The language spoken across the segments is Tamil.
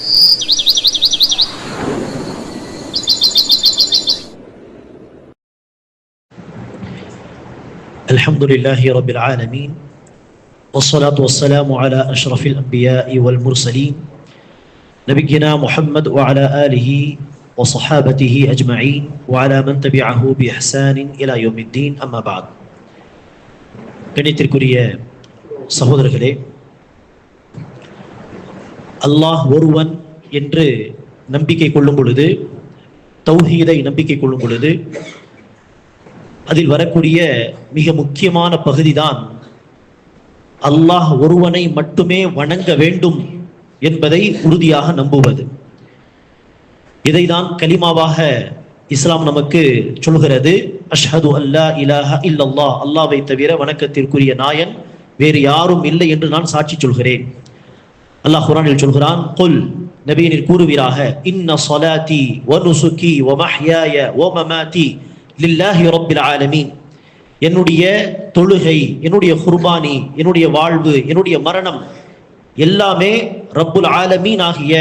الحمد لله رب العالمين والصلاة والسلام على أشرف الأنبياء والمرسلين نبينا محمد وعلى آله وصحابته أجمعين وعلى من تبعه بإحسان إلى يوم الدين أما بعد. கணித்திற்குரிய சகோதரர்களே, அல்லாஹ் ஒருவன் என்று நம்பிக்கை கொள்ளும் பொழுது, தௌஹீதை நம்பிக்கை கொள்ளும் பொழுது, அதில் வரக்கூடிய மிக முக்கியமான பகுதிதான் அல்லாஹ் ஒருவனை மட்டுமே வணங்க வேண்டும் என்பதை உறுதியாக நம்புவது. இதைதான் கலிமாவாக இஸ்லாம் நமக்கு சொல்கிறது. அஷ்ஹது அல்லா இலாஹ இல்லல்லாஹ், அல்லாஹ்வை தவிர வணக்கத்திற்குரிய நாயன் வேறு யாரும் இல்லை என்று நான் சாட்சி சொல்கிறேன். அல்லாஹ் குர்ஆனில் சொல்கிறான், குல், நபியினர் கூறுவீராக, இன்ன ஸலாத்தி வ நுசுகி வ மஹ்யாய வ மமாதி லில்லாஹி ரப்பில் ஆலமீன், என்னுடைய தொழுகை, என்னுடைய குர்பானி, என்னுடைய வாழ்வு, என்னுடைய மரணம் எல்லாமே ரப்புல் ஆலமீன் ஆகிய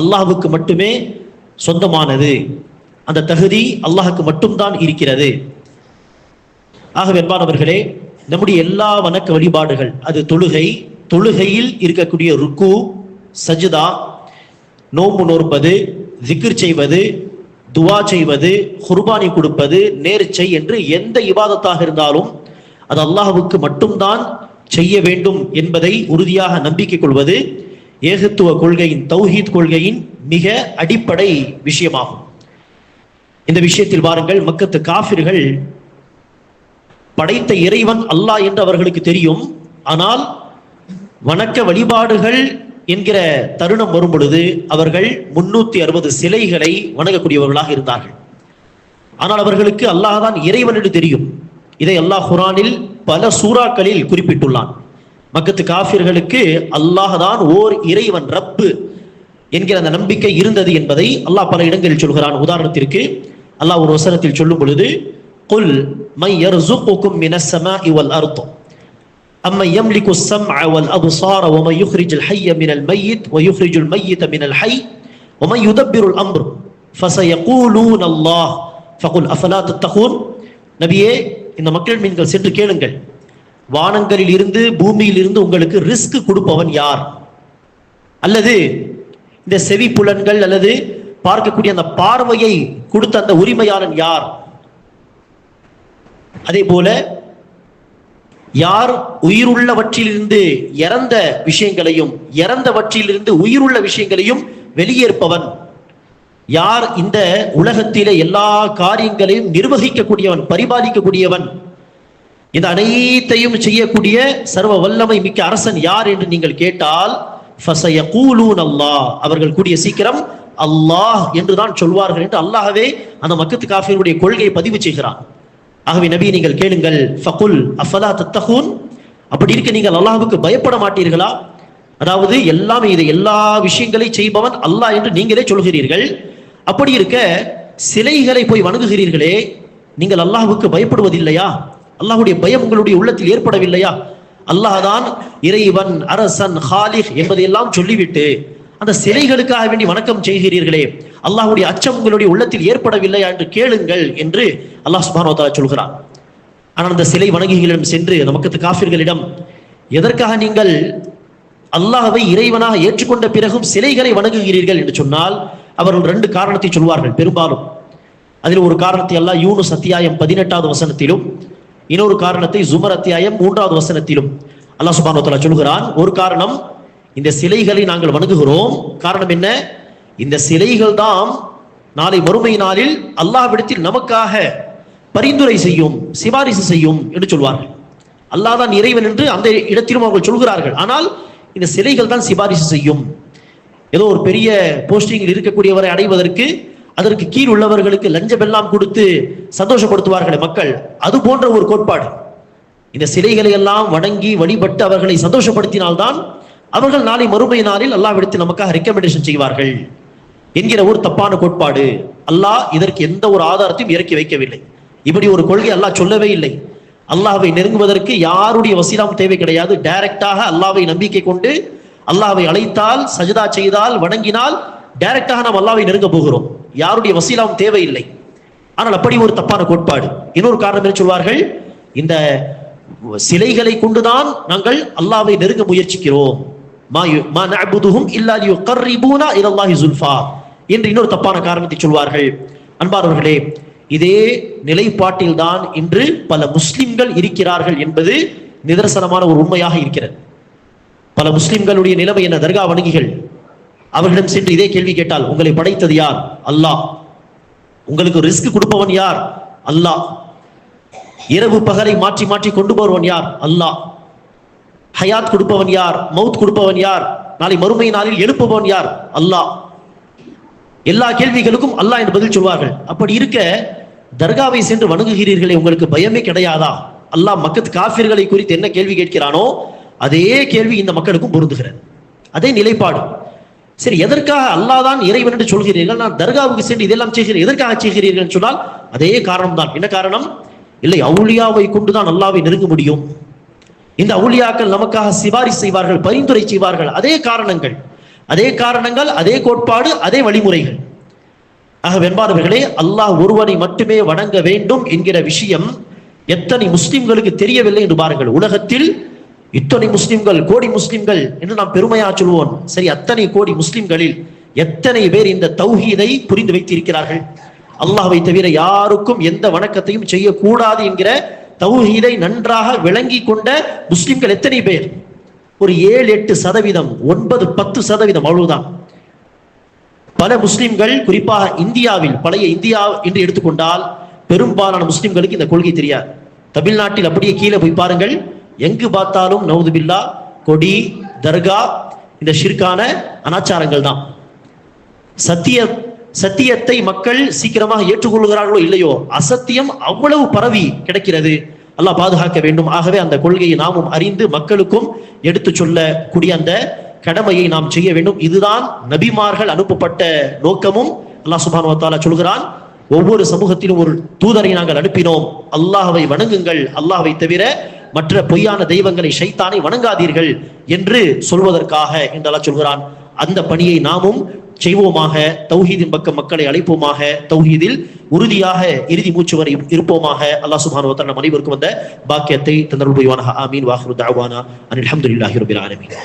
அல்லாஹ்வுக்கு மட்டுமே சொந்தமானது. அந்த தகுதி அல்லாஹ்வுக்கு மட்டும்தான் இருக்கிறது. ஆகவே அன்பானவர்களே, நம்முடைய எல்லா வணக்க வழிபாடுகள், அது தொழுகை, தொழுகையில் இருக்கக்கூடிய ருக்கு, சஜ்தா, நோன்பு நோற்பது, ஜிக்ர் செய்வது, துவா செய்வது, குர்பானி கொடுப்பது, நேர்ச்சை என்று எந்த இபாதத்தாக இருந்தாலும் அது அல்லாஹ்வுக்கு மட்டும்தான் செய்ய வேண்டும் என்பதை உறுதியாக நம்பிக்கை கொள்வது ஏகத்துவ கொள்கையின், தௌஹீத் கொள்கையின் மிக அடிப்படை விஷயமாகும். இந்த விஷயத்தில் பாருங்கள், மக்கத்து காஃபிர்கள் படைத்த இறைவன் அல்லாஹ் என்று அவர்களுக்கு தெரியும். ஆனால் வணக்க வழிபாடுகள் என்கிற தருணம் வரும் பொழுது அவர்கள் 360 சிலைகளை வணங்கக்கூடியவர்களாக இருந்தார்கள். ஆனால் அவர்களுக்கு அல்லாஹ் தான் இறைவன் என்று தெரியும். இதை அல்லாஹ் குர்ஆனில் பல சூறாக்களில் குறிப்பிட்டுள்ளான். மக்கத்து காஃபிர்களுக்கு அல்லாஹ் தான் ஓர் இறைவன், ரப்பு என்கிற அந்த நம்பிக்கை இருந்தது என்பதை அல்லாஹ் பல இடங்களில் சொல்கிறான். உதாரணத்திற்கு அல்லாஹ் ஒரு வசனத்தில் சொல்லும் பொழுது, குல் மை யர்ஸுகுகும் மினஸ் ஸமாஇ வல் அர்த் أَمَّنْ يَمْلِكُ السَّمْعَ وَالْأَبْصَارَ وَمَنْ يُخْرِجُ الْحَيَّ مِنَ الْمَيِّتِ وَيُخْرِجُ الْمَيِّتَ مِنَ الْحَيِّ وَمَنْ يُدَبِّرُ الْأَمْرَ فَسَيَقُولُونَ اللَّهُ فَقُلْ أَفَلَا تَتَّقُونَ. நபியே, இந்த மக்கள் நீங்கள் சென்று கேளுங்கள், வானங்களில் இருந்து பூமியில் இருந்து உங்களுக்கு ரிஸ்க் கொடுப்பவன் யார்? அல்லது இந்த செவி புலன்கள் அல்லது பார்க்கக்கூடிய அந்த பார்வையை கொடுத்த அந்த உரிமையாளன் யார்? அதே போல யார் உயிருள்ளவற்றிலிருந்து இறந்த விஷயங்களையும் இறந்தவற்றிலிருந்து உயிருள்ள விஷயங்களையும் வெளியேற்பவன்? யார் இந்த உலகத்திலே எல்லா காரியங்களையும் நிர்வகிக்கக்கூடியவன், பரிபாலிக்கக்கூடியவன், இந்த அனைத்தையும் செய்யக்கூடிய சர்வ வல்லமை மிக்க அரசன் யார் என்று நீங்கள் கேட்டால், ஃபஸயகூலூன அல்லாஹ், அவர்கள் கூடிய சீக்கிரம் அல்லாஹ் என்றுதான் சொல்வார்கள் என்று அல்லாஹ்வே அந்த மக்கத்து காஃபிர்களுடைய கொள்கையை பதிவு செய்கிறான். ஆகவே நபி, நீங்கள் கேளுங்கள், ஃபகுல் அஃபலா தத்தகூன், அப்படி இருக்க நீங்கள் அல்லாஹ்வுக்கு பயப்பட மாட்டீர்களா? அதாவது எல்லாமே, இது எல்லா விஷயங்களை செய்பவன் அல்லாஹ் என்று நீங்களே சொல்கிறீர்கள். அப்படி இருக்க சிலைகளை போய் வணங்குகிறீர்களே, நீங்கள் அல்லாஹ்வுக்கு பயப்படுவதில்லையா? அல்லாஹ்வுடைய பயம் உங்களுடைய உள்ளத்தில் ஏற்படவில்லையா? அல்லாஹ் தான் இறைவன், அரசன், ஹாலிக் என்பதையெல்லாம் சொல்லிவிட்டு அந்த சிலைகளுக்காக வேண்டி வணக்கம் செய்கிறீர்களே, அல்லாஹ்வுடைய அச்சம் உங்களுடைய உள்ளத்தில் ஏற்படவில்லையா என்று கேளுங்கள் என்று அல்லாஹ் சுப்ஹானஹு வ தஆலா சொல்கிறான். ஆனால் அந்த சிலை வணங்குகளிடம் சென்று அந்த மக்கத்து காஃபிர்களிடம், எதற்காக நீங்கள் அல்லாஹ்வை இறைவனாக ஏற்றுக்கொண்ட பிறகும் சிலைகளை வணங்குகிறீர்கள் என்று சொன்னால் அவர்கள் 2 காரணத்தை சொல்வார்கள் பெரும்பாலும். அதில் ஒரு காரணத்தை அல்லாஹ் யூனுஸ் அத்தியாயம் 18வது வசனத்திலும், இன்னொரு காரணத்தை ஜுமர் அத்தியாயம் 3வது வசனத்திலும் அல்லாஹ் சுப்ஹானஹு வ தஆலா சொல்கிறான். ஒரு காரணம், இந்த சிலைகளை நாங்கள் வணங்குகிறோம், காரணம் என்ன? இந்த சிலைகள் தான் நாளை மறுமை நாளில் அல்லாஹ்விடத்தில் நமக்காக பரிந்துரை செய்யும், சிபாரிசு செய்யும் என்று சொல்வார்கள். அல்லாஹ் தான் இறைவன் என்று அந்த இடத்திலும் அவர்கள் சொல்கிறார்கள். ஆனால் இந்த சிலைகள் தான் சிபாரிசு செய்யும். ஏதோ ஒரு பெரிய போஸ்டிங்கில் இருக்கக்கூடியவரை அடைவதற்கு அதற்கு கீழ் உள்ளவர்களுக்கு லஞ்சமெல்லாம் கொடுத்து சந்தோஷப்படுத்துவார்களே மக்கள், அது போன்ற ஒரு கோட்பாடு. இந்த சிலைகளை எல்லாம் வணங்கி வழிபட்டு அவர்களை சந்தோஷப்படுத்தினால்தான் அவர்கள் நாளை மறுமை நாளில் அல்லாஹ்விடத்தில் நமக்காக ரெக்கமெண்டேஷன் செய்வார்கள் என்கிற ஒரு தப்பான கோட்பாடு. அல்லாஹ் இதற்கு எந்த ஒரு ஆதாரத்தையும் இறக்கி வைக்கவில்லை. இப்படி ஒரு கொள்கை அல்லாஹ் சொல்லவே இல்லை. அல்லாஹ்வை நெருங்குவதற்கு யாருடைய வசீலாவும் தேவை கிடையாது. டைரக்டாக அல்லாஹ்வை நம்பிக்கை கொண்டு அல்லாஹ்வை அழைத்தால், சஜதா செய்தால், வணங்கினால் டைரக்டாக நாம் அல்லாஹ்வை நெருங்க போகிறோம். யாருடைய வசீலாவும் தேவையில்லை. ஆனால் அப்படி ஒரு தப்பான கோட்பாடு. இன்னொரு காரணம் என்ன சொல்வார்கள், இந்த சிலைகளை கொண்டுதான் நாங்கள் அல்லாஹ்வை நெருங்க முயற்சிக்கிறோம், மா நஅபுதுஹும் இல்லா லியுகர்ரிபூனா இலல்லாஹி ஸுல்ஃபா என்று இன்னொரு தப்பான காரணத்தை சொல்வார்கள். அன்பானவர்களே, இதே நிலைப்பாட்டில் தான் இன்று பல முஸ்லிம்கள் இருக்கிறார்கள் என்பது நிதர்சனமான ஒரு உண்மையாக இருக்கிறது. பல முஸ்லிம்களுடைய நிலைமை என்ன? தர்கா வணங்கிகள். அவர்களிடம் சென்று இதே கேள்வி கேட்டால், உங்களை படைத்தது யார்? அல்லாஹ். உங்களுக்கு ரிஸ்க் கொடுப்பவன் யார்? அல்லாஹ். இரவு பகலை மாற்றி மாற்றி கொண்டு போறவன் யார்? அல்லாஹ். ஹயாத் கொடுப்பவன் யார்? மவுத் கொடுப்பவன் யார்? நாளை மறுமை நாளில் எழுப்புபவன் யார்? அல்லாஹ். எல்லா கேள்விகளுக்கும் அல்லாஹ் என்று பதில் சொல்வார்கள். அப்படி இருக்க தர்காவை சென்று வணங்குகிறீர்களே, உங்களுக்கு பயமே கிடையாதா? அல்லாஹ் மக்கத் காஃபிர்களை குறித்து என்ன கேள்வி கேட்கிறானோ அதே கேள்வி இந்த மக்களுக்கும் பொருந்துகிறது. அதே நிலைப்பாடு. சரி, எதற்காக அல்லாஹ் தான் இறைவன் என்று சொல்கிறீர்கள், நான் தர்காவுக்கு சென்று இதெல்லாம் செய்கிறேன், எதற்காக செய்கிறீர்கள் சொன்னால் அதே காரணம் தான். என்ன காரணம்? இல்லை, அவுலியாவை கொண்டுதான் அல்லாஹ்வை நெருங்க முடியும். இந்த அவுலியாக்கள் நமக்காக சிபாரிசு செய்வார்கள், பரிந்துரை செய்வார்கள். அதே காரணங்கள், அதே கோட்பாடு, அதே வழிமுறைகள். ஆக வெண்பானவர்களே, அல்லாஹ் ஒருவனை மட்டுமே வணங்க வேண்டும் என்கிற விஷயம் எத்தனை முஸ்லிம்களுக்கு தெரியவில்லை என்று பாருங்கள். உலகத்தில் இத்தனை முஸ்லிம்கள், கோடி முஸ்லிம்கள் என்று நாம் பெருமையா சொல்வோம். சரி, அத்தனை கோடி முஸ்லிம்களில் எத்தனை பேர் இந்த தௌஹீதை புரிந்து வைத்திருக்கிறார்கள்? அல்லாஹ்வை தவிர யாருக்கும் எந்த வணக்கத்தையும் செய்யக்கூடாது என்கிற தௌஹீதை நன்றாக விளங்கி கொண்ட முஸ்லிம்கள் எத்தனை பேர்? ஒரு 7-8%, 9-10% அவ்வளவுதான். பல முஸ்லிம்கள், குறிப்பாக இந்தியாவில், பழைய இந்தியா என்று எடுத்துக்கொண்டால் பெரும்பாலான முஸ்லிம்களுக்கு இந்த கொள்கை தெரியாது. தமிழ்நாட்டில் அப்படியே கீழே போய் பாருங்கள், எங்கு பார்த்தாலும் நவுதுபில்லா, கொடி, தர்கா, இந்த ஷிர்கான அனாச்சாரங்கள் தான். சத்தியத்தை மக்கள் சீக்கிரமாக ஏற்றுக்கொள்கிறார்களோ இல்லையோ, அசத்தியம் அவ்வளவு பரவி கிடக்கிறது. அல்லாஹ் பாதுகாக்க வேண்டும். ஆகவே அந்த கொள்கையை நாமும் அறிந்து மக்களுக்கும் எடுத்து சொல்லக்கூடிய அந்த கடமையை நாம் செய்ய வேண்டும். இதுதான் நபிமார்கள் அனுப்பப்பட்ட நோக்கமும். அல்லாஹ் சுப்ஹானஹு வ தஆலா சொல்கிறான், ஒவ்வொரு சமூகத்திலும் ஒரு தூதரை நாங்கள் அனுப்பினோம், அல்லாஹ்வை வணங்குங்கள், அல்லாஹ்வை தவிர மற்ற பொய்யான தெய்வங்களை, ஷைத்தானை வணங்காதீர்கள் என்று சொல்வதற்காக என்று அல்லாஹ் சொல்கிறான். அந்த பணியை நாமும் செய்வோமாக, தௌஹீதின் பக்கம் மக்களை அழைப்போமாக, தௌஹீதில் உறுதியாக இறுதி மூச்சு வரை இருப்போமாக. அல்லாஹ் சுப்ஹானஹு வ தஆலா நம் அனைவருக்கும் அந்த பாக்கியத்தை தந்தருள்வானாக. ஆமீன். வாஹிரு தஅவானா அனில் ஹம்துலில்லாஹி ரப்பில் ஆலமீன்.